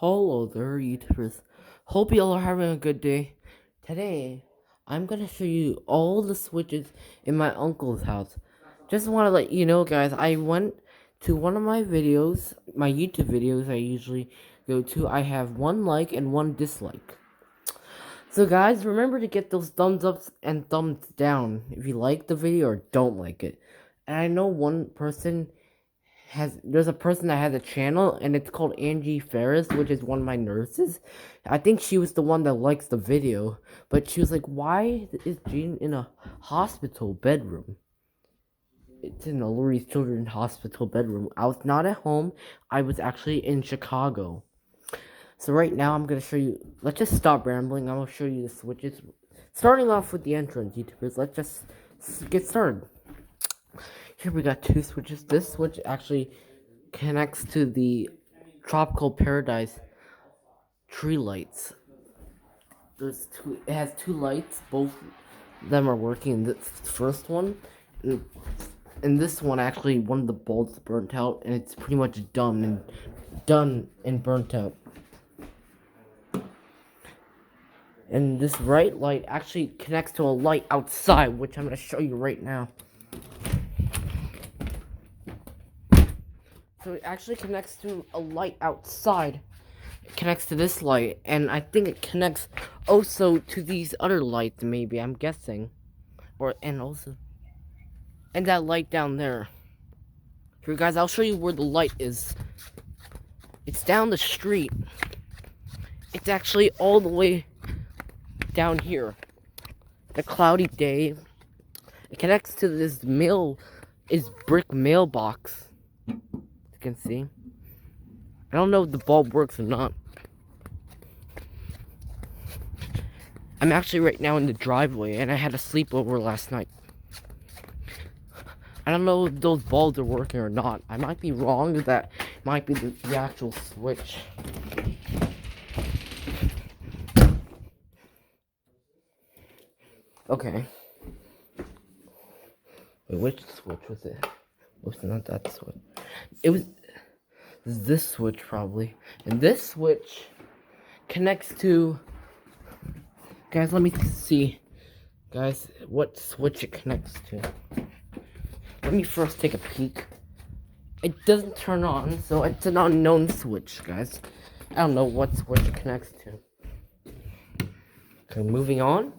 Hello there, YouTubers. Hope you all are having a good day. Today, I'm gonna show you all the switches in my uncle's house. Just want to let you know, guys, I went to one of my videos, my YouTube videos I usually go to. I have one like and one dislike. So, guys, remember to get those thumbs ups and thumbs down if you like the video or don't like it. And I know one person there's a person that has a channel and it's called Angie Ferris, which is one of my nurses. I think she was the one that likes the video, but she was like, why is Jean in a hospital bedroom? It's in a Lurie's Children's Hospital bedroom. I was not at home. I was actually in Chicago. So right now I'm gonna show you, let's just stop rambling. I'm gonna show you the switches. Starting off with the entrance, YouTubers, let's just get started. Here we got two switches. This switch actually connects to the Tropical Paradise tree lights. It has two lights. Both of them are working. The first one, and this one actually, one of the bulbs burnt out, and it's pretty much done and burnt out. And this right light actually connects to a light outside, which I'm gonna show you right now. So it actually connects to a light outside. It connects to this light, and I think it connects also to these other lights, maybe, I'm guessing. And that light down there. Here, guys, I'll show you where the light is. It's down the street. It's actually all the way down here. A cloudy day. It connects to this brick mailbox. Can see. I don't know if the bulb works or not. I'm actually right now in the driveway, and I had a sleepover last night. I don't know if those bulbs are working or not. I might be wrong. That might be the actual switch. Okay. Wait, which switch was it? Oops, not that switch. It was this switch probably. And this switch connects to, guys, let me see, guys, what switch it connects to. Let me first take a peek. It doesn't turn on, so it's an unknown switch, guys. I don't know what switch it connects to. Okay, moving on.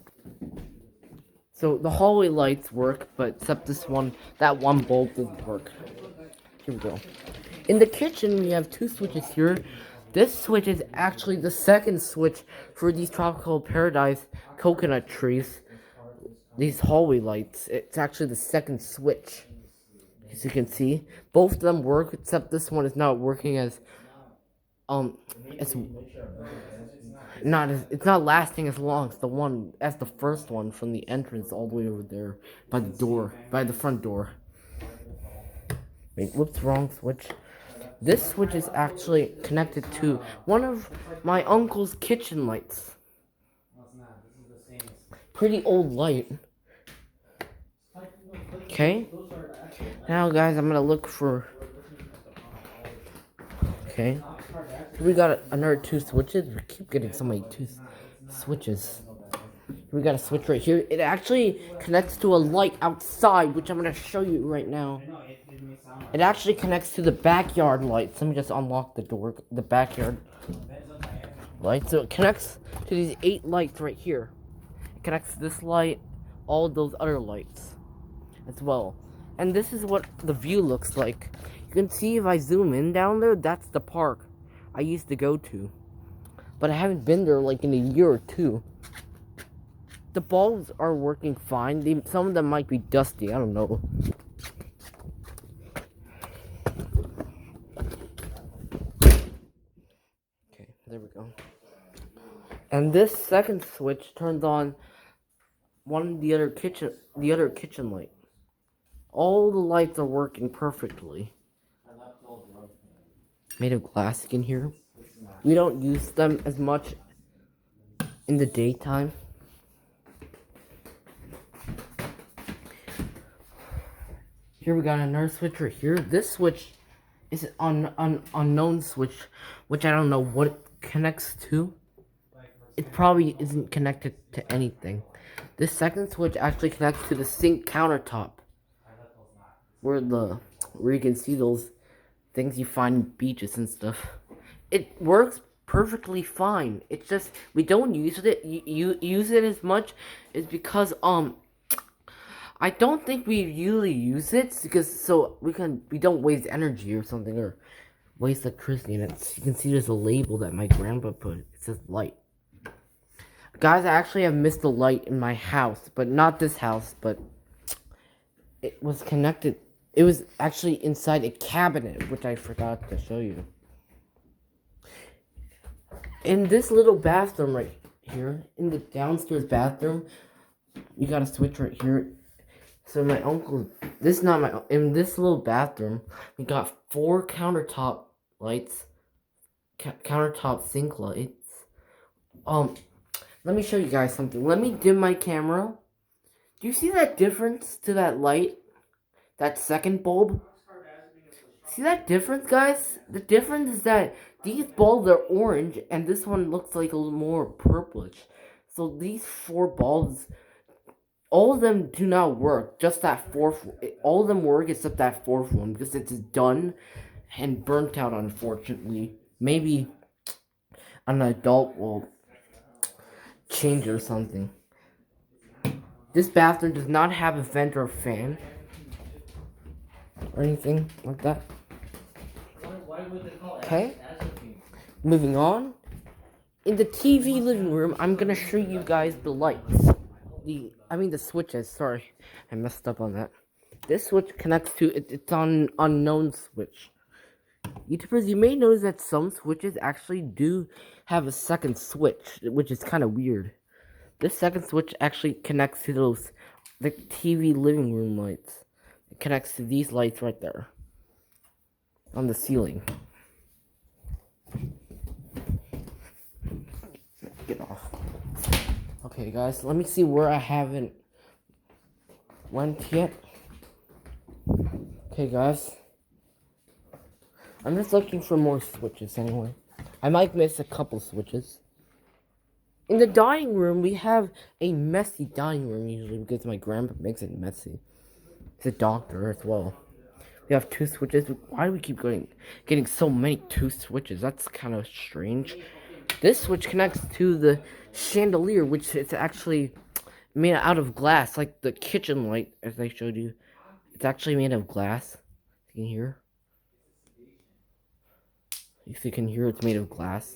So the hallway lights work, but except that one bulb doesn't work. Here we go. In the kitchen, we have two switches here. This switch is actually the second switch for these Tropical Paradise coconut trees. These hallway lights. It's actually the second switch. As you can see, both of them work, except this one is not working it's not lasting as long as the first one from the entrance all the way over there by the front door. Wait, whoops, wrong switch. This switch is actually connected to one of my uncle's kitchen lights. Pretty old light. Okay. Now, guys, I'm gonna look for. Okay. We got another two switches. We keep getting so many two switches. We got a switch right here. It actually connects to a light outside, which I'm gonna show you right now. It actually connects to the backyard lights. Let me just unlock the door. The backyard light. So it connects to these 8 lights right here. It connects to this light, all those other lights as well. And this is what the view looks like. You can see if I zoom in down there, that's the park I used to go to. But I haven't been there like in a year or two. The bulbs are working fine. Some of them might be dusty. I don't know. Okay, there we go. And this second switch turns on the other kitchen light. All the lights are working perfectly. Made of glass in here. We don't use them as much in the daytime. Here we got another switch right here. This switch is an unknown switch, which I don't know what it connects to. It probably isn't connected to anything. This second switch actually connects to the sink countertop, where you can see those things you find in beaches and stuff. It works perfectly fine. It's just we don't use it. You use it as much is because I don't think we usually use it because so we don't waste energy or something or waste electricity. And you can see there's a label that my grandpa put. It says light. Guys, I actually have missed a light in my house, but not this house. But it was connected. It was actually inside a cabinet, which I forgot to show you. In this little bathroom right here, in the downstairs bathroom, you got a switch right here. So my uncle, this is not my, in this little bathroom, we got 4 countertop lights, countertop sink lights. Let me show you guys something. Let me dim my camera. Do you see that difference to that light? That second bulb? See that difference, guys? The difference is that these bulbs are orange, and this one looks like a little more purplish. So these 4 bulbs, all of them do not work. Just that fourth, all of them work except that fourth one because it's done and burnt out. Unfortunately, maybe an adult will change or something. This bathroom does not have a vent or a fan or anything like that. Okay, moving on. In the TV living room, I'm gonna show you guys the lights. The switches. Sorry, I messed up on that. This switch connects to it's on unknown switch. YouTubers, you may notice that some switches actually do have a second switch, which is kind of weird. This second switch actually connects to the TV living room lights. It connects to these lights right there on the ceiling. Get off. Okay, guys, let me see where I haven't went yet. Okay, guys. I'm just looking for more switches anyway. I might miss a couple switches. In the dining room, we have a messy dining room usually because my grandpa makes it messy. He's a doctor as well. We have 2 switches. Why do we keep getting so many 2 switches? That's kind of strange. This switch connects to the chandelier, which is actually made out of glass, like the kitchen light, as I showed you. It's actually made of glass. You can hear. If you can hear, it's made of glass.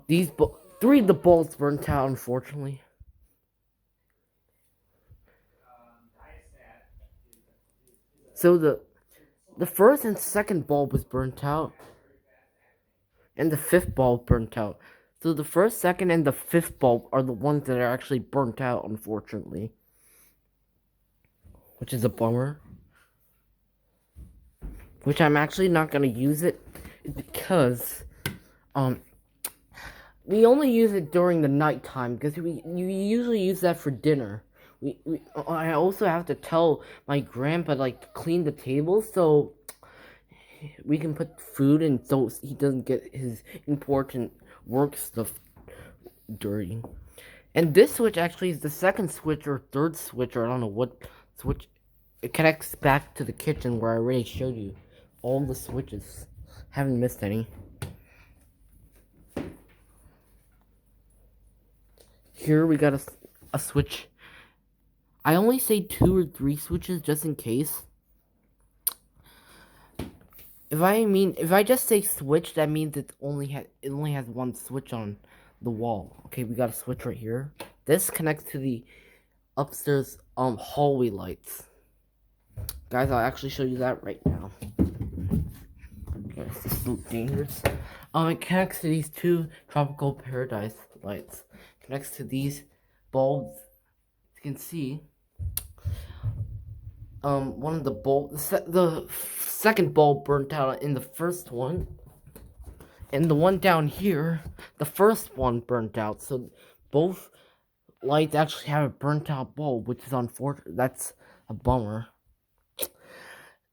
These 3 of the bulbs burnt out, unfortunately. So the first and second bulb was burnt out, and the 5th bulb burnt out. So the first, second, and the 5th bulb are the ones that are actually burnt out, unfortunately, which is a bummer. Which I'm actually not gonna use it because we only use it during the nighttime because you usually use that for dinner. I also have to tell my grandpa like to clean the table so we can put food in so he doesn't get his important work stuff dirty. And this switch actually is the second switch or third switch, or I don't know what switch. It connects back to the kitchen where I already showed you all the switches. Haven't missed any. Here we got a switch. I only say 2 or 3 switches just in case. If I just say switch, that means it only has 1 switch on the wall. Okay, we got a switch right here. This connects to the upstairs hallway lights. Guys, I'll actually show you that right now. Guys, this is so dangerous. It connects to these 2 tropical paradise lights. Connects to these bulbs. You can see. One of the bulbs, the second bulb burnt out in the first one, and the one down here, the first one burnt out. So both lights actually have a burnt out bulb, which is unfortunate. That's a bummer.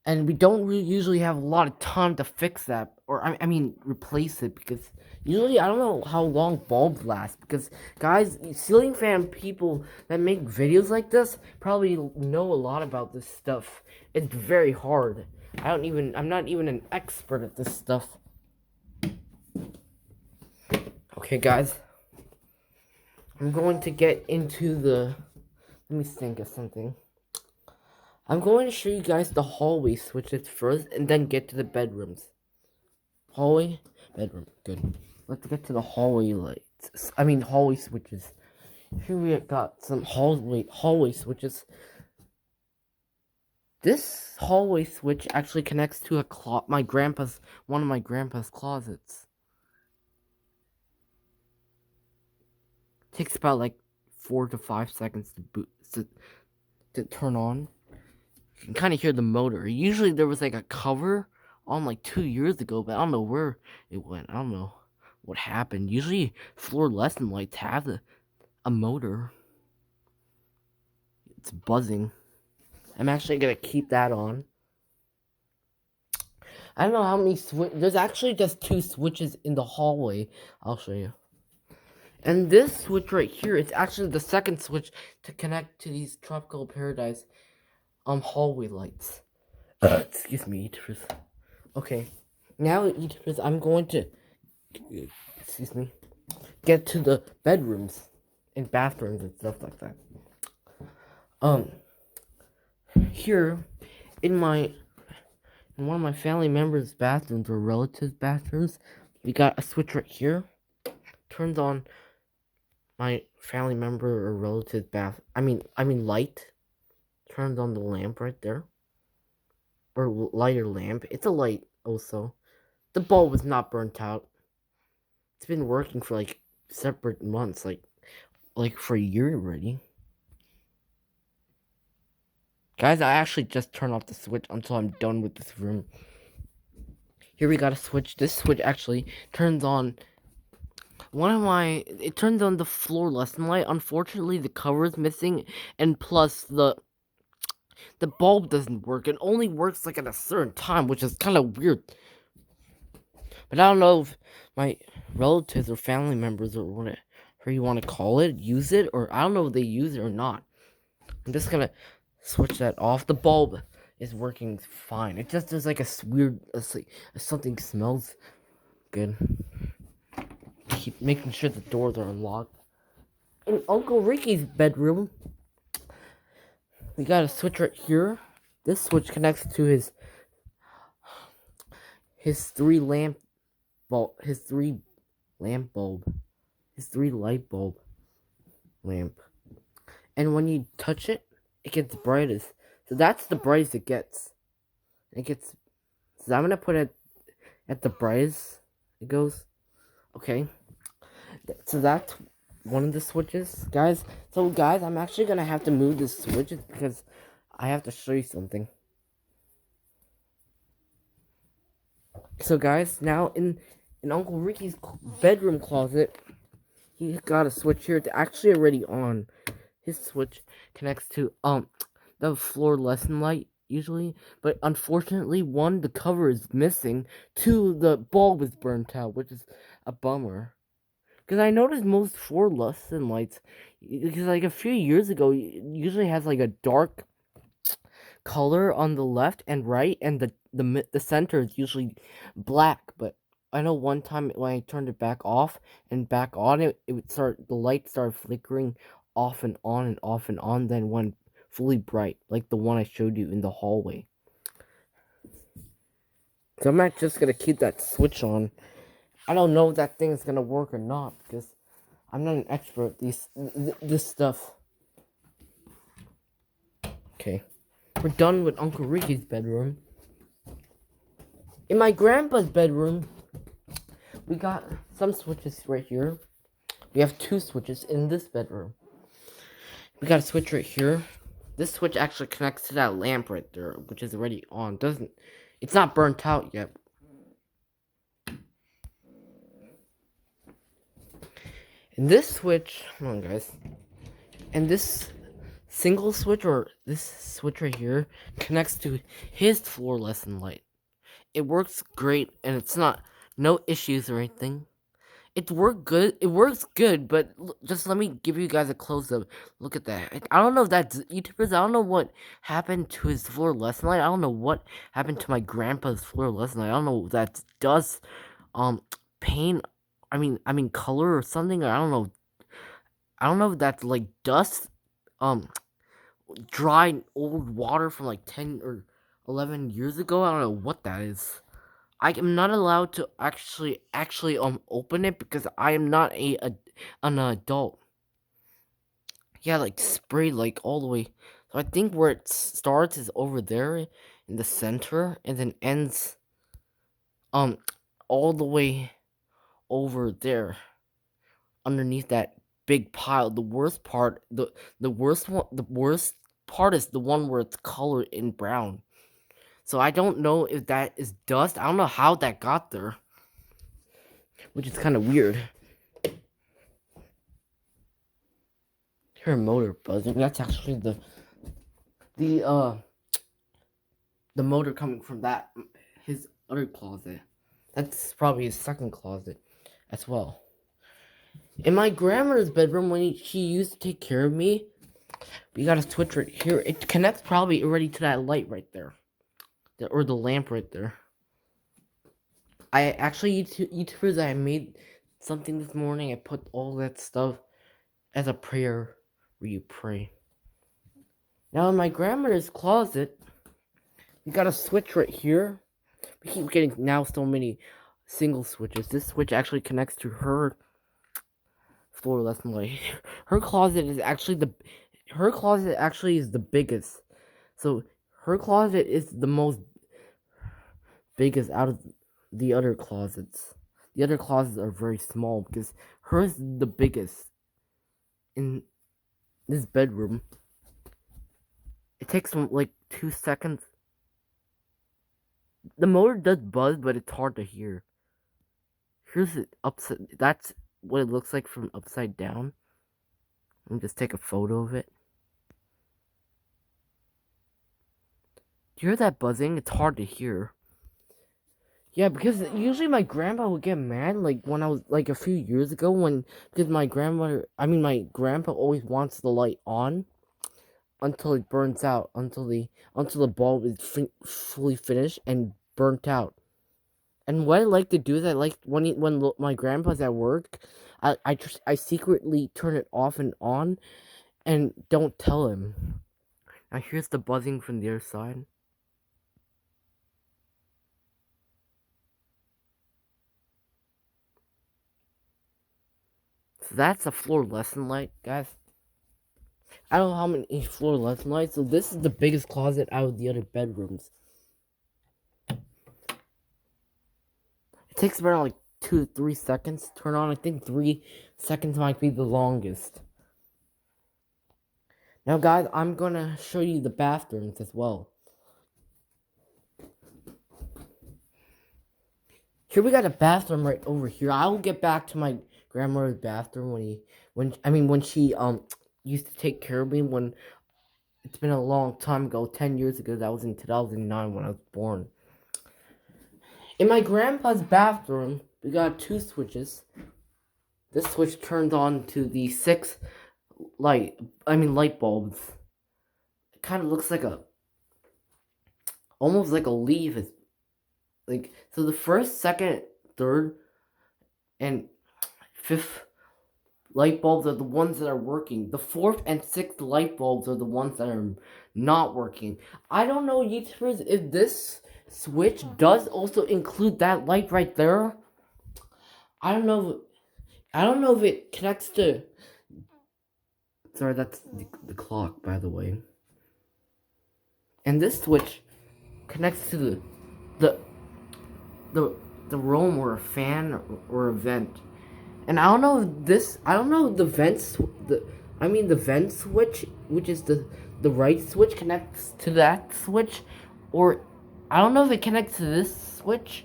and we don't usually have a lot of time to fix that, or I mean replace it, because usually I don't know how long bulbs last, because guys, ceiling fan people that make videos like this probably know a lot about this stuff. It's very hard. I'm not even an expert at this stuff. Okay, guys, I'm going to get into the, let me think of something. I'm going to show you guys the hallway switches first, and then get to the bedrooms. Hallway, bedroom, good. Let's get to the hallway lights. I mean hallway switches. Here we got some hallway switches. This hallway switch actually connects to a one of my grandpa's closets. Takes about like 4 to 5 seconds to turn on. You can kind of hear the motor. Usually there was like a cover on like 2 years ago, but I don't know where it went. I don't know what happened. Usually fluorescent lights have a motor. It's buzzing. I'm actually gonna keep that on. I don't know how many there's actually just 2 switches in the hallway. I'll show you. And this switch right here, it's actually the second switch to connect to these Tropical Paradise hallway lights. Excuse me, eaters. Okay, now eaters, I'm going to get to the bedrooms and bathrooms and stuff like that. Here in one of my family members' bathrooms or relatives' bathrooms, we got a switch right here. Turns on my family member or relative's light. Turns on the lamp right there. Or lighter lamp. It's a light also. The bulb was not burnt out. It's been working for like separate months, like for a year already. Guys, I actually just turn off the switch until I'm done with this room. Here we got a switch. This switch actually turns on it turns on the fluorescent light. Unfortunately, the cover is missing, and plus the bulb doesn't work. It only works like at a certain time, which is kind of weird. But I don't know if my relatives or family members or whatever you want to call it use it, or I don't know if they use it or not. I'm just gonna switch that off. The bulb is working fine. It just does like a weird, something smells good. Keep making sure the doors are unlocked. In Uncle Ricky's bedroom, we got a switch right here. This switch connects to his 3 light bulb lamp. And when you touch it, it gets brightest. So that's the brightest it gets. So I'm gonna put it at the brightest it goes. Okay. So that's one of the switches, guys. So guys, I'm actually gonna have to move this switch because I have to show you something. So guys, now in Uncle Ricky's bedroom closet, he got a switch here. It's actually already on. His switch connects to the fluorescent light usually, but unfortunately, 1, the cover is missing. 2, the bulb is burnt out, which is a bummer. Because I noticed most fluorescent lights, because like a few years ago, it usually has like a dark color on the left and right, and the center is usually black. But I know one time when I turned it back off and back on, the light started flickering off and on and off and on, then went fully bright, like the one I showed you in the hallway. So I'm not just gonna keep that switch on. I don't know if that thing is gonna work or not, because I'm not an expert at this stuff. Okay, we're done with Uncle Ricky's bedroom. In my grandpa's bedroom, we got some switches right here. We have 2 switches in this bedroom. We got a switch right here. This switch actually connects to that lamp right there, which is already on. It's not burnt out yet. And this switch, come on guys. And this single switch, or this switch right here, connects to his fluorescent light. It works great, and it's not no issues or anything. It worked good. It works good, but just let me give you guys a close up. Look at that. I don't know if that's YouTubers. I don't know what happened to his fluorescent light. I don't know what happened to my grandpa's fluorescent light. I don't know if that's dust, paint. I mean color or something. I don't know. I don't know if that's like dust, um, dry old water from like 10 or 11 years ago. I don't know what that is. I am not allowed to actually open it because I am not an adult. Yeah, like sprayed like all the way. So I think where it starts is over there in the center and then ends um all the way over there underneath that big pile. The worst part is the one where it's colored in brown. So I don't know if that is dust. I don't know how that got there, which is kind of weird. Her motor buzzing. That's actually the uh the motor coming from that his other closet. That's probably his second closet as well. In my grandmother's bedroom, when she used to take care of me, we got a switch right here. It connects probably already to that light right there, or the lamp right there. I actually YouTubers. I made something this morning. I put all that stuff as a prayer where you pray. Now in my grandmother's closet, we got a switch right here. We keep getting now so many single switches. This switch actually connects to her fluorescent light. Her closet is actually the biggest. So her closet is the most biggest out of the other closets. The other closets are very small because hers is the biggest in this bedroom. It takes like 2 seconds. The motor does buzz, but it's hard to hear. Here's it upside. That's what it looks like from upside down. Let me just take a photo of it. Do you hear that buzzing? It's hard to hear. Yeah, because usually my grandpa would get mad, like when I was like a few years ago, because my grandpa always wants the light on until it burns out, until the bulb is fully finished and burnt out. And what I like to do is I like when my grandpa's at work, I secretly turn it off and on, and don't tell him. Now here's the buzzing from the other side. So that's a fluorescent light, guys. I don't know how many fluorescent lights. So this is the biggest closet out of the other bedrooms. It takes around like 2 to 3 seconds to turn on. I think 3 seconds might be the longest. Now, guys, I'm gonna show you the bathrooms as well. Here we got a bathroom right over here. I will get back to my grandmother's bathroom when she used to take care of me. When it's been a long time ago, 10 years ago. That was in 2009 when I was born. In my grandpa's bathroom, we got 2 switches. This switch turns on to the 6 light bulbs. It kind of looks like almost like a leaf. So the first, second, third, and 5th light bulbs are the ones that are working. The 4th and 6th light bulbs are the ones that are not working. I don't know, YouTubers, if this switch does also include that light right there. I don't know if it connects to. Sorry, that's the clock, by the way. And this switch connects to the room or a fan or a vent. And I don't know if the vent switch, which is the right switch, connects to that switch, or I don't know if it connects to this switch.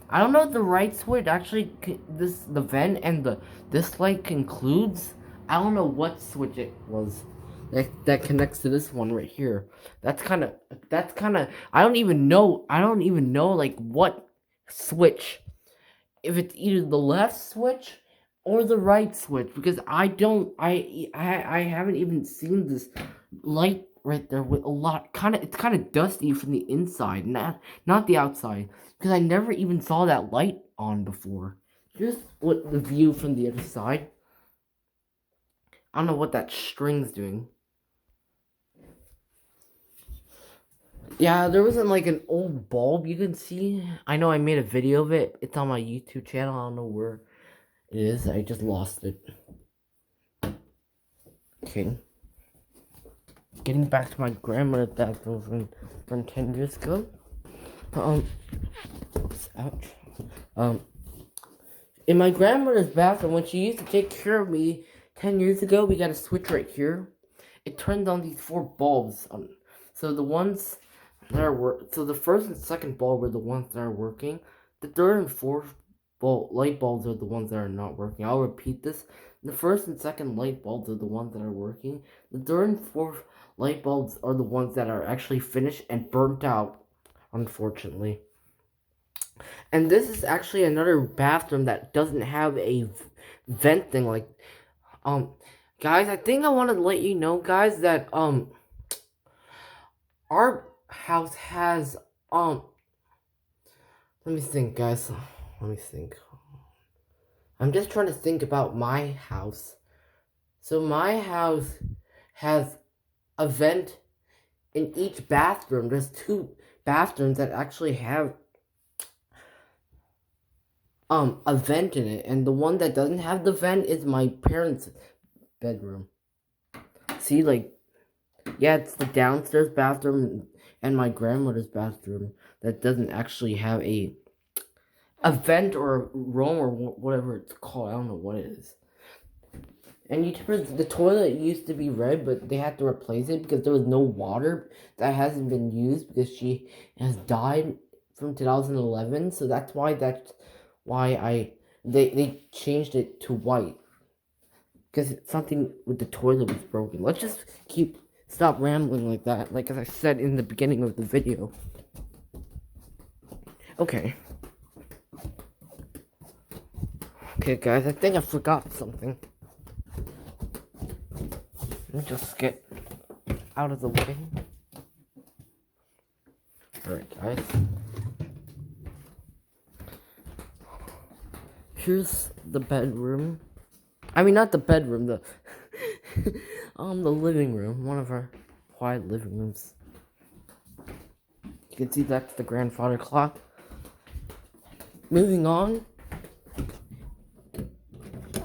I don't know if the right switch actually the vent and this light concludes. I don't know what switch it was. that connects to this one right here. That's kind of I don't even know like what switch, if it's either the left switch or the right switch, because I haven't even seen this light right there with a lot it's kind of dusty from the inside, not the outside, because I never even saw that light on before. Here's what the view from the other side. I don't know what that string's doing. Yeah, there wasn't like an old bulb you can see. I know I made a video of it. It's on my YouTube channel. I don't know where it is. I just lost it. Okay. Getting back to my grandmother's bathroom from 10 years ago. Oops, ouch. In my grandmother's bathroom, when she used to take care of me 10 years ago, we got a switch right here. It turned on these 4 bulbs. So the ones that are so the first and second bulb are the ones that are working. The third and fourth light bulbs are the ones that are not working. I'll repeat this. The first and second light bulbs are the ones that are working. The third and fourth light bulbs are the ones that are actually finished and burnt out, unfortunately. And this is actually another bathroom that doesn't have a vent thing. Like, guys, I think I want to let you know, guys, that our house has let me think, guys. Let me think. I'm just trying to think about my house. So my house has a vent in each bathroom. There's 2 bathrooms that actually have a vent in it, and the one that doesn't have the vent is my parents' bedroom. See, like, yeah, it's the downstairs bathroom and my grandmother's bathroom that doesn't actually have a vent or a room or whatever it's called. I don't know what it is. And the toilet used to be red, but they had to replace it because there was no water that hasn't been used because she has died from 2011. So that's why they changed it to white, because something with the toilet was broken. Let's just stop rambling like that, like as I said in the beginning of the video. Okay, guys, I think I forgot something. Let me just get out of the way. Alright, guys. Here's the bedroom. I mean, not the bedroom, the living room. One of our quiet living rooms. You can see that's the grandfather clock. Moving on.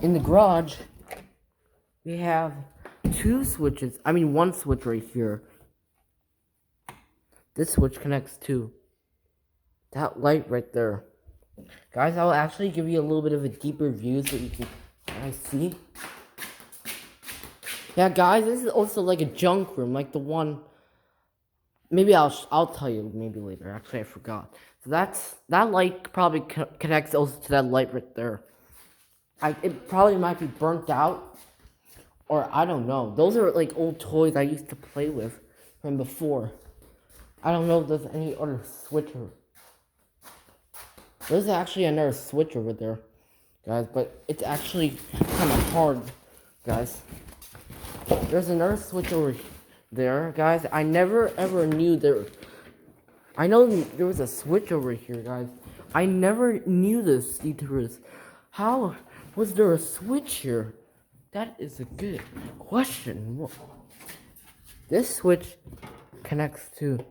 In the garage, we have 2 switches. I mean, 1 switch right here. This switch connects to that light right there. Guys, I'll actually give you a little bit of a deeper view so you can see. Yeah, guys, this is also like a junk room, like the one. Maybe I'll tell you maybe later. Actually, I forgot. So that light probably connects also to that light right there. It probably might be burnt out, or I don't know. Those are like old toys I used to play with from before. I don't know if there's any other switcher. There's actually another switch over there, guys, but it's actually kind of hard, guys. There's another switch over there, guys. I never ever knew there. I know there was a switch over here, guys. I never knew this, YouTubers. How was there a switch here? That is a good question. This switch connects to.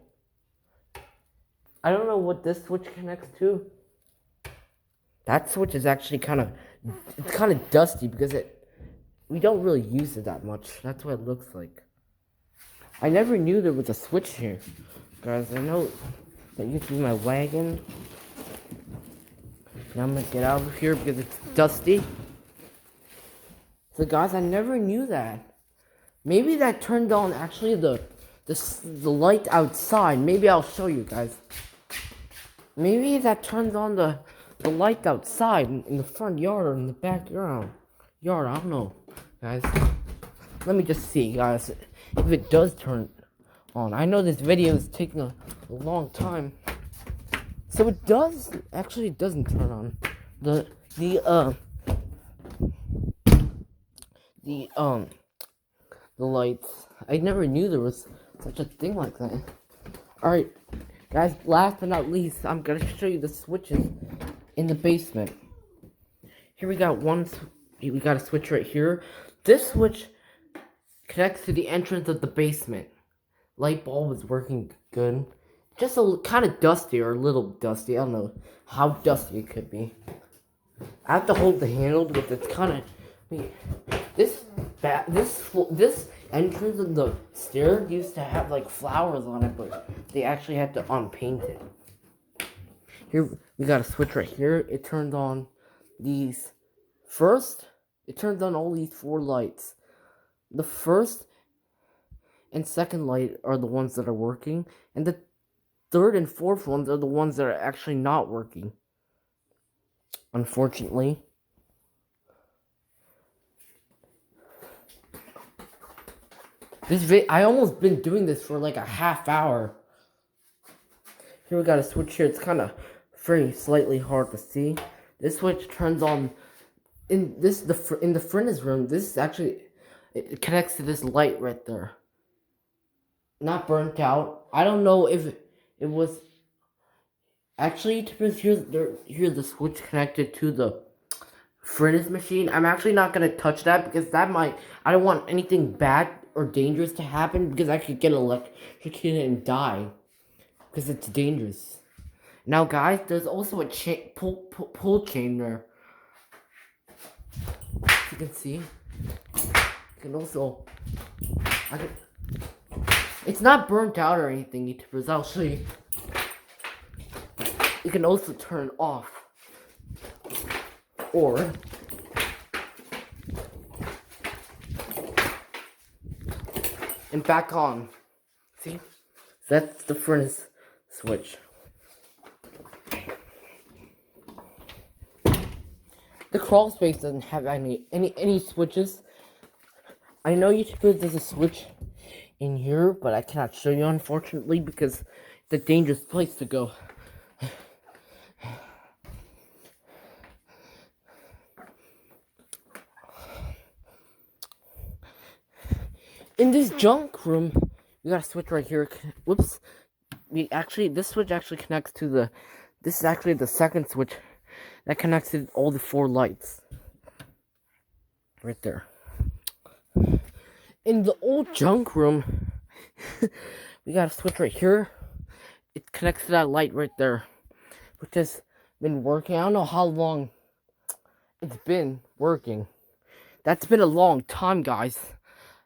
I don't know what this switch connects to. That switch is actually kind of dusty because we don't really use it that much. That's what it looks like. I never knew there was a switch here, guys. I know that used to be my wagon. Now I'm gonna get out of here because it's dusty. So, guys, I never knew that. Maybe that turned on actually the light outside. Maybe I'll show you guys. Maybe that turns on the light outside in the front yard or in the backyard. I don't know, guys. Let me just see, guys. if it does turn on. I know this video is taking a long time. So it doesn't turn on. The lights. I never knew there was such a thing like that. Alright, guys, last but not least, I'm gonna show you the switches in the basement. Here we got we got a switch right here. This switch connects to the entrance of the basement. Light bulb is working good. Just a kind of dusty, or a little dusty. I don't know how dusty it could be. I have to hold the handle with it's kind of. This entrance of the stair used to have like flowers on it, but they actually had to unpaint it. Here we got a switch right here. It turns on these. First, it turns on all these 4 lights. The first and second light are the ones that are working, and the third and fourth ones are the ones that are actually not working. Unfortunately. I almost been doing this for like a half hour. Here we got a switch here. It's kind of very slightly hard to see. This switch turns on in the furnace room. This is actually it connects to this light right there. Not burnt out. I don't know if it was actually here's the switch connected to the furnace machine. I'm actually not gonna touch that because I don't want anything bad or dangerous to happen, because I could get electrocuted and die because it's dangerous. Now, guys, there's also a pull chain there. As you can see, you can also it's not burnt out or anything, YouTubers. I'll show you. You can also turn off or and back on. See? That's the furnace switch. The crawl space doesn't have any switches. I know YouTubers, there's a switch in here, but I cannot show you, unfortunately, because it's a dangerous place to go. In this junk room, we got a switch right here. Whoops. This switch actually connects to this is actually the second switch that connects to all the 4 lights. Right there. In the old junk room, we got a switch right here. It connects to that light right there, which has been working. I don't know how long it's been working. That's been a long time, guys.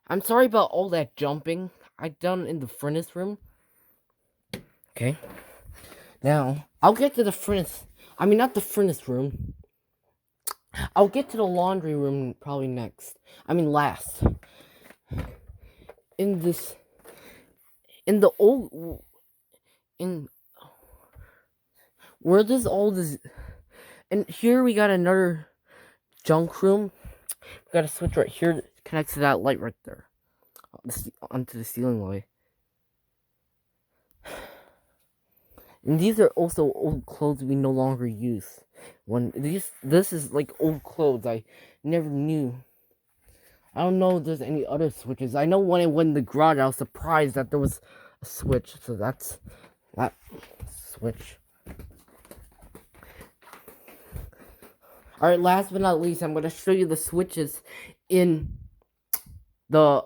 I'm sorry about all that jumping I done in the furnace room. Okay. Now, I'll get to the furnace. I mean, not the furnace room. I'll get to the laundry room probably next. I mean, last. Where does all this, and here we got another junk room. We got a switch right here that connects to that light right there, onto the ceiling light. And these are also old clothes we no longer use. This is like old clothes I never knew. I don't know if there's any other switches. I know when I went in the garage, I was surprised that there was a switch. So that's that switch. Alright, last but not least, I'm gonna show you the switches in the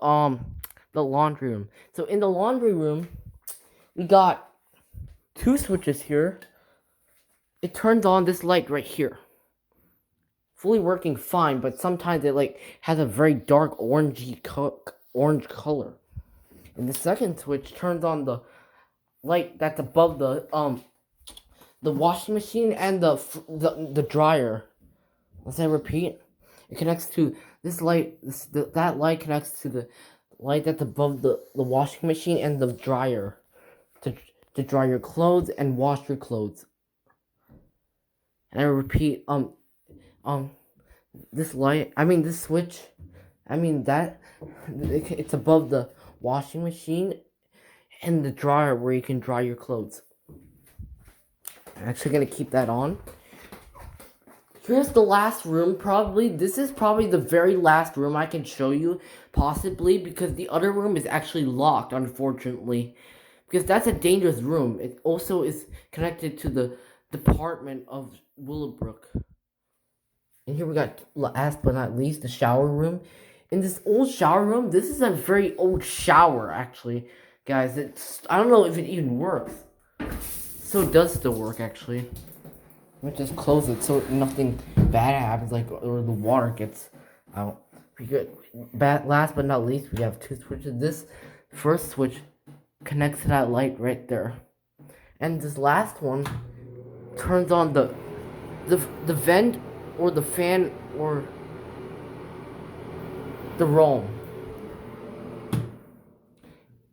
laundry room. So in the laundry room, we got 2 switches here. It turns on this light right here. Fully working fine, but sometimes it has a very dark orange color. And the second switch turns on the light that's above the washing machine and the dryer. Let's repeat. It connects to this light. That light connects to the light that's above the washing machine and the dryer to dry your clothes and wash your clothes. And I repeat, this switch, it's above the washing machine, and the dryer where you can dry your clothes. I'm actually gonna keep that on. Here's the last room, probably. This is probably the very last room I can show you, possibly, because the other room is actually locked, unfortunately. Because that's a dangerous room. It also is connected to the department of Willowbrook. And here we got, last but not least, the shower room. In this old shower room, this is a very old shower, actually. Guys, I don't know if it even works. So it does still work, actually. Let me just close it so nothing bad happens, like, or the water gets out. Last but not least, we have two switches. This first switch connects to that light right there. And this last one turns on the vent or the fan or the room.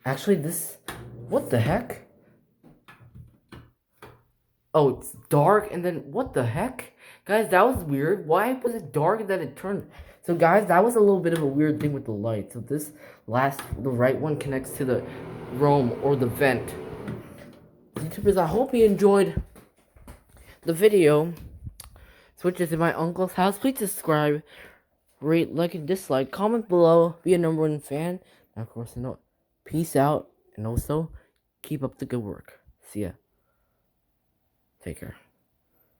Actually, what the heck? Oh, it's dark and then what the heck? Guys, that was weird. Why was it dark and then it turned? So guys, that was a little bit of a weird thing with the light. So the right one connects to the room or the vent. YouTubers, I hope you enjoyed the video. Switches in my uncle's house. Please subscribe, rate, like, and dislike. Comment below. Be a #1 fan. And of course, peace out. And also, keep up the good work. See ya. Take care.